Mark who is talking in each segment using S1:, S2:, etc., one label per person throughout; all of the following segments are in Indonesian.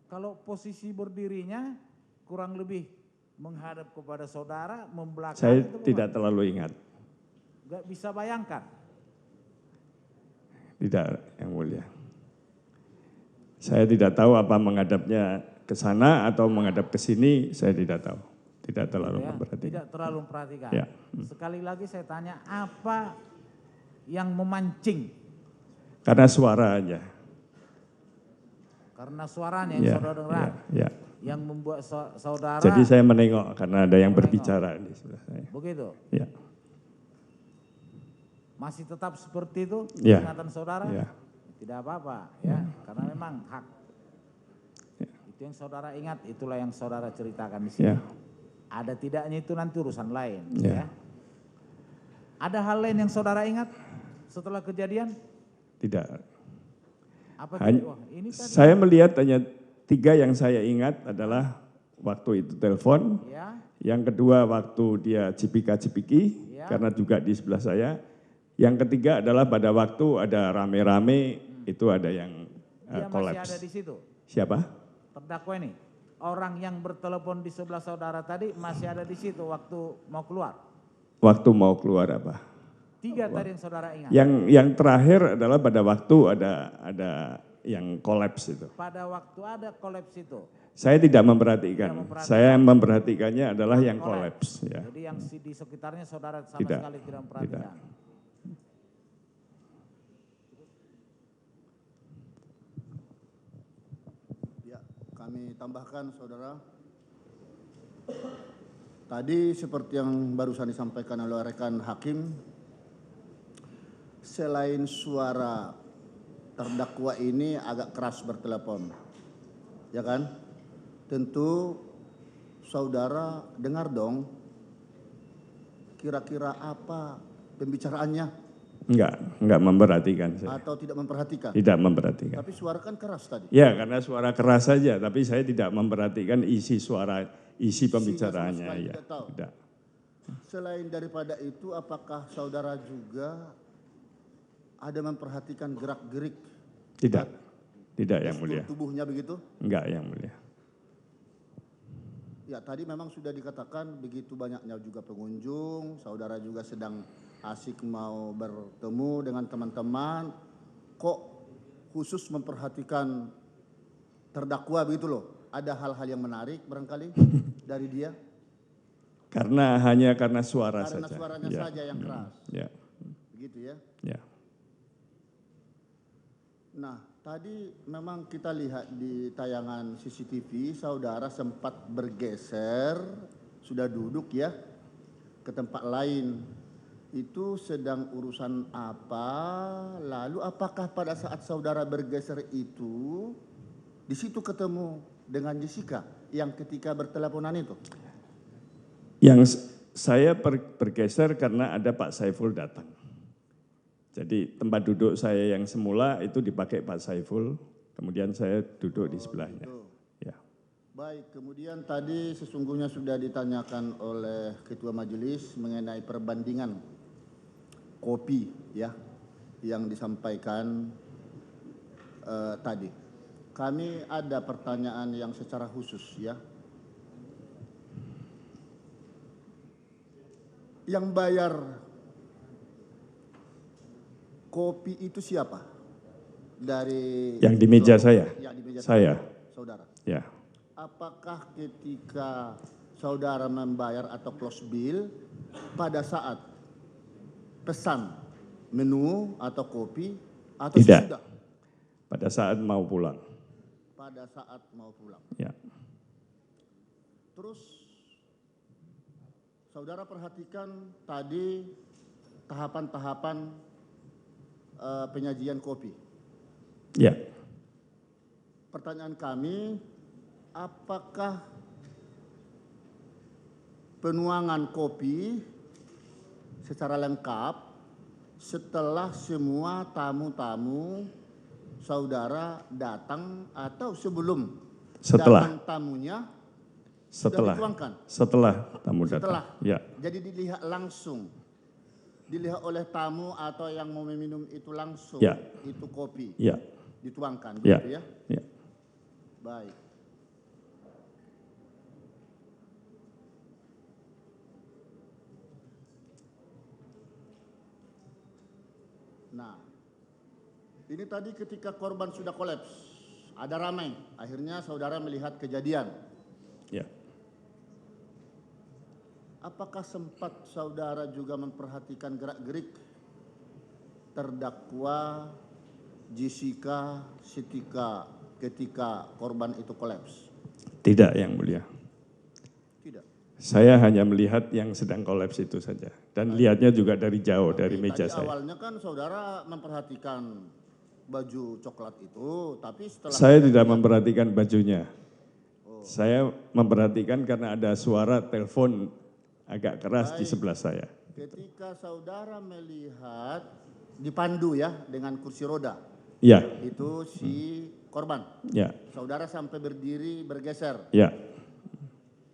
S1: Kalau posisi berdirinya kurang lebih menghadap kepada saudara, membelakang.
S2: Saya
S1: itu
S2: tidak terlalu ingat.
S1: Gak bisa bayangkan.
S2: Tidak, Yang Mulia. Saya tidak tahu apa menghadapnya ke sana atau menghadap ke sini, saya tidak tahu. Tidak terlalu memperhatikan.
S1: Tidak terlalu memperhatikan.
S2: Ya.
S1: Sekali lagi saya tanya, apa yang memancing?
S2: Karena suara aja.
S1: Karena suaranya yang saudara dengar.
S2: Ya.
S1: Yang membuat saudara.
S2: Jadi saya menengok karena ada yang berbicara di sebelah saya.
S1: Begitu?
S2: Ya.
S1: Masih tetap seperti itu
S2: Ya.
S1: ingatan saudara?
S2: Ya.
S1: Tidak apa-apa ya, karena memang hak. Ya. Itu yang saudara ingat, itulah yang saudara ceritakan di sini.
S2: Ya.
S1: Ada tidaknya itu nanti urusan lain.
S2: Ya.
S1: Ya. Ada hal lain yang saudara ingat setelah kejadian?
S2: Tidak.
S1: Apa ini tadi?
S2: Saya melihat hanya 3 yang saya ingat adalah waktu itu telepon,
S1: ya.
S2: Yang kedua waktu dia cipika-cipiki,
S1: ya.
S2: Karena juga di sebelah saya. Yang ketiga adalah pada waktu ada rame-rame, itu ada yang kolaps.
S1: Dia masih ada di situ?
S2: Siapa?
S1: Terdakwa ini? Orang yang bertelepon di sebelah saudara tadi masih ada di situ waktu mau keluar?
S2: Waktu mau keluar apa?
S1: 3 tadi yang saudara ingat?
S2: Yang terakhir adalah pada waktu ada yang kolaps itu.
S1: Pada waktu ada kolaps itu?
S2: Saya tidak memperhatikan. Saya memperhatikannya adalah yang kolaps. Ya.
S1: Jadi yang di sekitarnya saudara sama sekali tidak memperhatikan? Tidak.
S3: Ya, kami tambahkan saudara. Tadi seperti yang barusan disampaikan oleh rekan hakim, selain suara terdakwa ini agak keras bertelepon, ya kan? Tentu saudara dengar dong, kira-kira apa pembicaraannya?
S2: Enggak memperhatikan saya.
S3: Atau tidak memperhatikan?
S2: Tidak memperhatikan.
S3: Tapi suara kan keras tadi.
S2: Ya, karena suara keras saja, tapi saya tidak memperhatikan isi suara, isi pembicaraannya. Ya, tidak.
S3: Selain daripada itu, apakah saudara juga ada memperhatikan gerak-gerik?
S2: Tidak, tidak Yang Mulia.
S3: Tubuhnya begitu?
S2: Enggak Yang Mulia.
S3: Ya, tadi memang sudah dikatakan begitu banyaknya juga pengunjung, saudara juga sedang asik mau bertemu dengan teman-teman, kok khusus memperhatikan terdakwa begitu loh. Ada hal-hal yang menarik barangkali dari dia?
S2: Hanya karena suara saja.
S3: Karena suaranya saja yang keras.
S2: Ya.
S3: Begitu ya?
S2: Ya.
S3: Nah, tadi memang kita lihat di tayangan CCTV, saudara sempat bergeser, sudah duduk ya, ke tempat lain. Itu sedang urusan apa? Lalu apakah pada saat saudara bergeser itu, di situ ketemu dengan Jessica yang ketika berteleponan itu?
S2: Yang saya bergeser karena ada Pak Saiful datang. Jadi tempat duduk saya yang semula itu dipakai Pak Saiful, kemudian saya duduk di sebelahnya.
S3: Gitu.
S2: Ya.
S3: Baik, kemudian tadi sesungguhnya sudah ditanyakan oleh Ketua Majelis mengenai perbandingan kopi ya yang disampaikan tadi. Kami ada pertanyaan yang secara khusus ya. Yang bayar kopi itu siapa? Dari
S2: yang di meja saya.
S3: Ya, di meja
S2: saya.
S3: Saudara.
S2: Ya.
S3: Apakah ketika saudara membayar atau close bill pada saat pesan menu atau kopi atau
S2: tidak.
S3: Sudah?
S2: Pada saat mau pulang.
S3: Pada saat mau pulang.
S2: Ya.
S3: Terus saudara perhatikan tadi tahapan-tahapan penyajian kopi.
S2: Ya.
S3: Pertanyaan kami, apakah penuangan kopi secara lengkap setelah semua tamu-tamu saudara datang atau sebelum datang tamunya sudah dituangkan?
S2: Setelah tamu datang.
S3: Setelah.
S2: Ya.
S3: Jadi dilihat langsung. Dilihat oleh tamu atau yang mau meminum itu langsung.
S2: Ya.
S3: Itu kopi.
S2: Ya.
S3: Dituangkan
S2: Ya.
S3: begitu ya?
S2: Ya.
S3: Baik. Nah, ini tadi ketika korban sudah kolaps, ada ramai, akhirnya saudara melihat kejadian.
S2: Ya.
S3: Apakah sempat saudara juga memperhatikan gerak-gerik terdakwa Jessica ketika korban itu kolaps?
S2: Tidak, Yang Mulia.
S3: Tidak.
S2: Saya hanya melihat yang sedang kolaps itu saja. Dan lihatnya juga dari jauh, dari meja
S3: Tadi
S2: saya.
S3: awalnya kan saudara memperhatikan baju coklat itu, tapi setelah...
S2: Saya tidak memperhatikan bajunya. Saya memperhatikan karena ada suara telepon agak keras di sebelah saya.
S3: Ketika saudara melihat dipandu ya dengan kursi roda,
S2: Ya,
S3: itu si korban.
S2: ya,
S3: Saudara sampai berdiri bergeser.
S2: ya.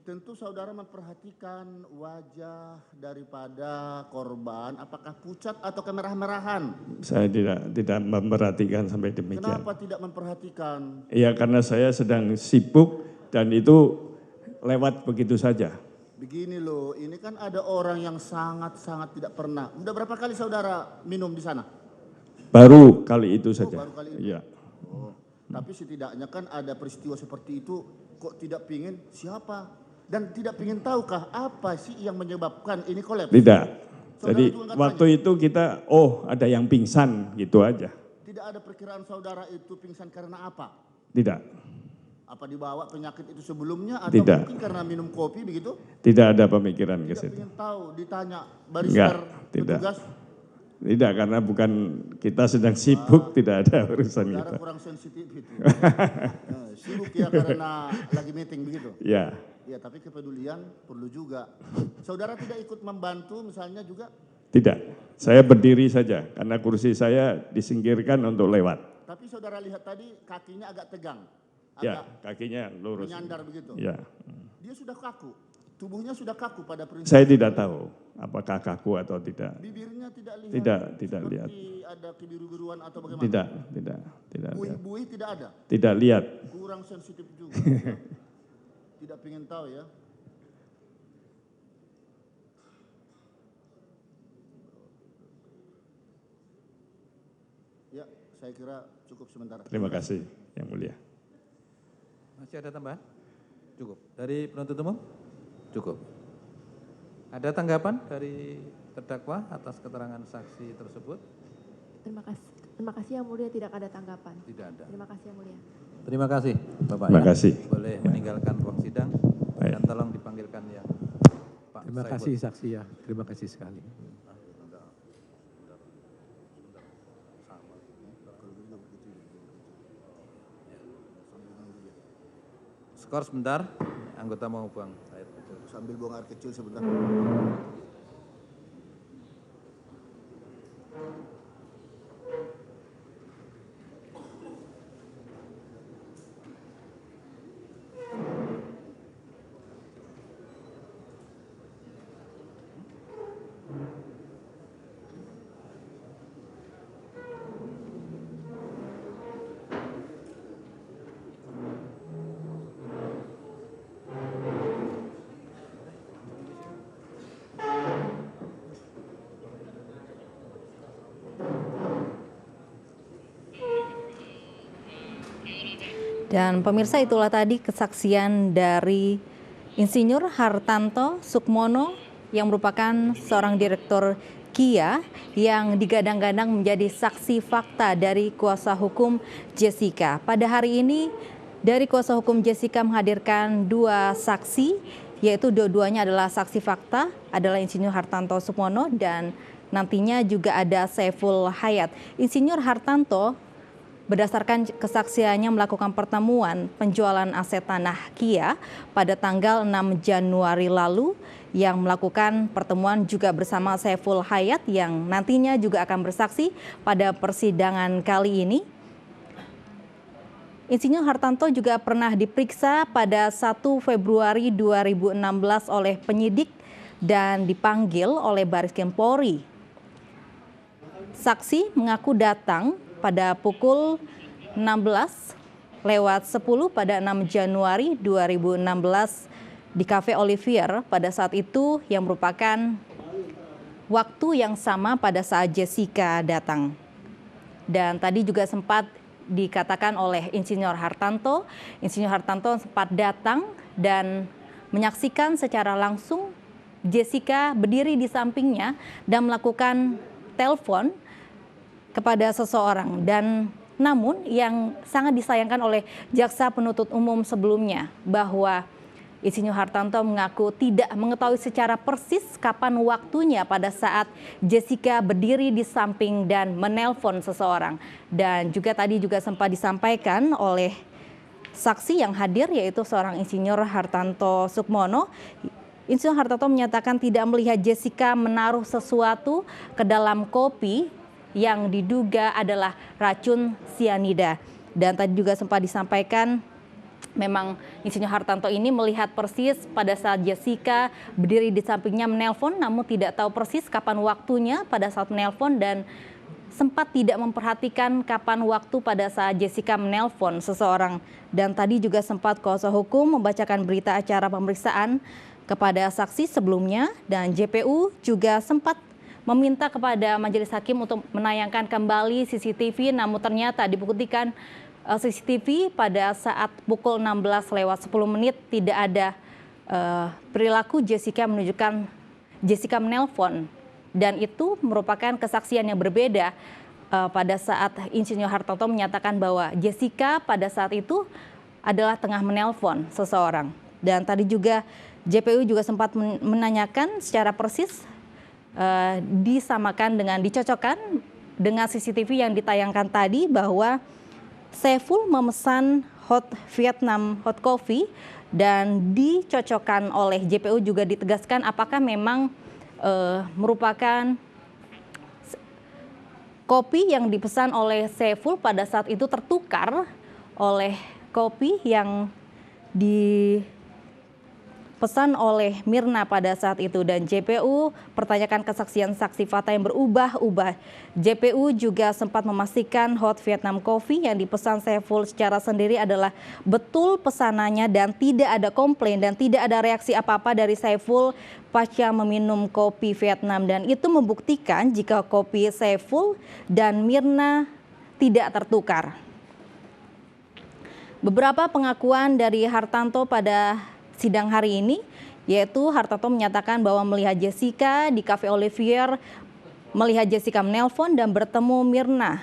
S3: Tentu saudara memperhatikan wajah daripada korban, apakah pucat atau kemerah-merahan?
S2: Saya tidak memperhatikan sampai demikian.
S3: Kenapa tidak memperhatikan?
S2: Iya, karena saya sedang sibuk dan itu lewat begitu saja.
S3: Begini loh, ini kan ada orang yang sangat-sangat tidak pernah. Udah berapa kali saudara minum di sana?
S2: Baru kali itu saja.
S3: baru kali itu.
S2: Iya.
S3: Oh, tapi setidaknya kan ada peristiwa seperti itu, kok tidak pingin siapa? Dan tidak pingin tahukah apa sih yang menyebabkan ini kolaps?
S2: Tidak.
S3: Saudara
S2: Jadi
S3: juga nggak
S2: waktu itu kita, ada yang pingsan gitu aja.
S3: Tidak ada perkiraan saudara itu pingsan karena apa?
S2: Tidak.
S3: Apa dibawa penyakit itu sebelumnya atau
S2: Tidak.
S3: mungkin karena minum kopi begitu?
S2: Tidak ada pemikiran ke
S3: Tidak
S2: situ.
S3: ingin tahu, ditanya
S2: Enggak,
S3: barister,
S2: tidak.
S3: petugas,
S2: Tidak, karena bukan kita sedang sibuk, tidak ada urusan
S3: saudara
S2: kita.
S3: kurang sensitif itu. Sibuk ya karena lagi meeting begitu.
S2: Ya,
S3: Ya tapi kepedulian perlu juga. Saudara tidak ikut membantu misalnya juga?
S2: tidak. Saya berdiri saja karena kursi saya disingkirkan untuk lewat.
S3: Tapi saudara lihat tadi kakinya agak tegang.
S2: Ya,
S3: Agak
S2: kakinya lurus.
S3: menyandar begitu.
S2: Ya,
S3: Dia sudah kaku. Tubuhnya sudah kaku pada prinsip.
S2: saya tidak tahu apakah kaku atau tidak.
S3: Bibirnya tidak lihat.
S2: Tidak lihat.
S3: Seperti ada kebiru-biruan atau bagaimana?
S2: Tidak lihat.
S3: Buih-buih tidak ada.
S2: Tidak lihat.
S3: Kurang sensitif juga. Ya. Tidak ingin tahu ya. Ya, saya kira cukup sementara.
S2: Terima kasih, Yang Mulia.
S1: Masih ada tambahan? Cukup. Dari penuntut umum? Cukup. Ada tanggapan dari terdakwa atas keterangan saksi tersebut?
S4: Terima kasih Yang Mulia, tidak ada tanggapan.
S1: Tidak ada.
S4: Terima kasih Yang Mulia.
S1: Terima kasih, Bapak.
S2: Terima
S1: ya.
S2: kasih.
S1: Boleh meninggalkan ruang sidang
S2: Baik.
S1: dan tolong dipanggilkan yang Pak
S5: Terima
S1: Saiful.
S5: kasih saksi ya, terima kasih sekali.
S1: Skor sebentar, anggota mau buang air kecil.
S3: Sambil buang air kecil sebentar.
S6: Dan pemirsa, itulah tadi kesaksian dari Insinyur Hartanto Sukmono yang merupakan seorang direktur KIA yang digadang-gadang menjadi saksi fakta dari kuasa hukum Jessica. Pada hari ini dari kuasa hukum Jessica menghadirkan dua saksi, yaitu dua-duanya adalah saksi fakta, adalah Insinyur Hartanto Sukmono dan nantinya juga ada Saiful Hayat. Insinyur Hartanto berdasarkan kesaksiannya melakukan pertemuan penjualan aset tanah KIA pada tanggal 6 Januari lalu, yang melakukan pertemuan juga bersama Saiful Hayat yang nantinya juga akan bersaksi pada persidangan kali ini. Insinyur Hartanto juga pernah diperiksa pada 1 Februari 2016 oleh penyidik dan dipanggil oleh Bareskrim Polri. Saksi mengaku datang pada pukul 16:10 pada 6 Januari 2016 di Cafe Olivier pada saat itu, yang merupakan waktu yang sama pada saat Jessica datang. Dan tadi juga sempat dikatakan oleh Insinyur Hartanto sempat datang dan menyaksikan secara langsung Jessica berdiri di sampingnya dan melakukan telepon kepada seseorang. Dan namun yang sangat disayangkan oleh jaksa penuntut umum sebelumnya bahwa Insinyur Hartanto mengaku tidak mengetahui secara persis kapan waktunya pada saat Jessica berdiri di samping dan menelpon seseorang. Dan juga tadi juga sempat disampaikan oleh saksi yang hadir yaitu seorang Insinyur Hartanto Sukmono. Insinyur Hartanto menyatakan tidak melihat Jessica menaruh sesuatu ke dalam kopi yang diduga adalah racun sianida. Dan tadi juga sempat disampaikan memang Insinyur Hartanto ini melihat persis pada saat Jessica berdiri di sampingnya menelpon, namun tidak tahu persis kapan waktunya pada saat menelpon dan sempat tidak memperhatikan kapan waktu pada saat Jessica menelpon seseorang. Dan tadi juga sempat kuasa hukum membacakan berita acara pemeriksaan kepada saksi sebelumnya, dan JPU juga sempat meminta kepada majelis hakim untuk menayangkan kembali CCTV, namun ternyata dibuktikan CCTV pada saat pukul 16:10 tidak ada perilaku Jessica menunjukkan Jessica menelpon, dan itu merupakan kesaksian yang berbeda pada saat Insinyur Hartanto menyatakan bahwa Jessica pada saat itu adalah tengah menelpon seseorang. Dan tadi juga JPU juga sempat menanyakan secara persis disamakan dengan dicocokkan dengan CCTV yang ditayangkan tadi bahwa Saiful memesan Vietnam hot coffee, dan dicocokkan oleh JPU juga ditegaskan apakah memang merupakan kopi yang dipesan oleh Saiful pada saat itu tertukar oleh kopi yang dipesan oleh Mirna pada saat itu. Dan JPU pertanyakan kesaksian saksi fakta yang berubah-ubah. JPU juga sempat memastikan hot Vietnam coffee yang dipesan Saiful secara sendiri adalah betul pesanannya dan tidak ada komplain dan tidak ada reaksi apa-apa dari Saiful pasca meminum kopi Vietnam. Dan itu membuktikan jika kopi Saiful dan Mirna tidak tertukar. Beberapa pengakuan dari Hartanto pada sidang hari ini, yaitu Hartanto menyatakan bahwa melihat Jessica di Cafe Olivier, melihat Jessica menelpon dan bertemu Mirna.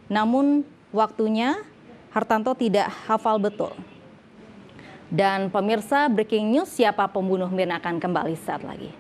S6: Namun waktunya Hartanto tidak hafal betul. Dan pemirsa, breaking news, siapa pembunuh Mirna akan kembali saat lagi.